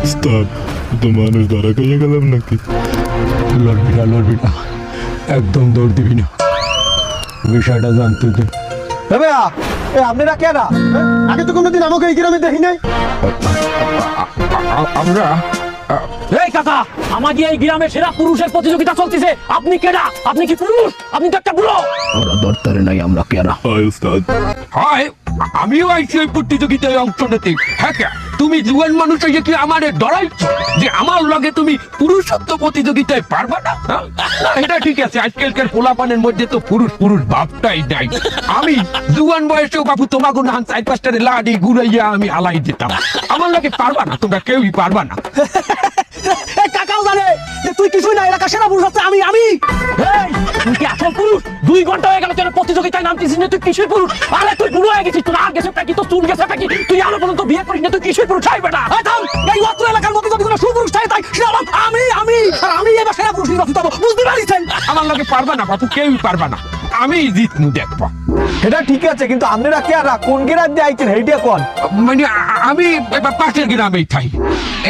উস্তাদ তো মানুষ ধরা খাইয়ে গেলাম নাকি? লড়বি না, একদম দৌড় দিবি না, বিষয়টা জানতে দে। আপনারা কেনা আগে তো কোনোদিন আমাকে এই গ্রামে দেখি নাই। আমরা এই কাকা, আমাদের এই গ্রামে সেরা পুরুষের প্রতিযোগিতা চলতেছে। আপনি কেডা? আপনি কি পুরুষ? আপনি তো একটা বুড়ো। ওরা দরকারে নাই, আমরা কেনা হায় উস্তাদ, হয়। আমিও আইছি ওই প্রতিযোগিতায় অংশ নিতে। হ্যাঁ, তুমি জুয়ান মানুষ হয়ে কি আমার ডরাইছ যে আমার লগে তুমি পুরুষত্ব প্রতিযোগিতায় পারবা না? এটা ঠিক আছে, আজকালকার পোলাপানের মধ্যে তো পুরুষ ভাবটাই নাই। আমি জুয়ান বয়সেও বাবু তোমাকে নান 4-5টারে লাড়ি ঘুরাইয়া আমি হালাই দিতাম। আমার লগে পারবা না, তোমরা কেউই পারবা না। এই কাকাও জানে যে তুই কিছুই না, এলাকা সেরা পুরুষ হচ্ছে আমি। এই তুই কি আসল পুরুষ? 2 ঘন্টা হয়ে গেল তোর প্রতিযোগিতায় নামতেছিস না, তুই কিসের পুরুষ? আরে তুই বুড়ো হয়ে গেছিস, তোর আর গেছে কি, তোর চুল গেছে কি? তুই আরো পর্যন্ত বিয়ে করিস না, তুই কিসের পুরুষ? চাই বেটা এই অত্র এলাকার মধ্যে যদি কোনো সুপুরুষ চাই তাই সে আমার আমি এবার সেরা পুরুষ নির্বাচিত হবো, বুঝতে পারিছেন? আমার লগে পারবা না বাবু, কেউই পারবা না। আমি জিতনু দেখবো। এটা ঠিক আছে, কিন্তু আপনারা কেনা কোন গ্রাম দিয়ে আইছেন এইটা কোন? মানে আমি এবার পাশের গ্রামেই থাকি।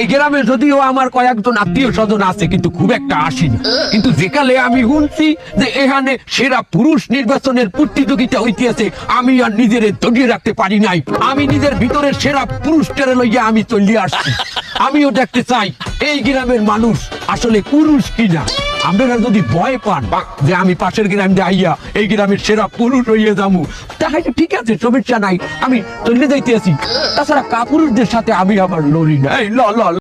এই গ্রামে যদিও আমার কয়েকজন আত্মীয় স্বজন আছে, কিন্তু খুব একটা আসেনি। কিন্তু যেকালে আমি শুনছি যে এখানে সেরা পুরুষ নির্বাচনের প্রতিযোগিতা হইতেছে, আমি আর নিজের ধরিয়ে রাখতে পারি নাই। আমি নিজের ভিতরের সেরা পুরুষটারে লইয়া আমি চলে আসছি। আমিও দেখতে চাই এই গ্রামের মানুষ আসলে পুরুষ কিনা। আপনারা যদি ভয় পান যে আমি পাশের গ্রাম দিয়ে আইয়া এই গ্রামের সেরা পুরুষ হইয়া যাবো, তাহলে ঠিক আছে, সমস্যা নাই, আমি চলে যাইতে আছি। তাছাড়া কাপুরুষদের সাথে আমি আবার লড়ি না। এই ল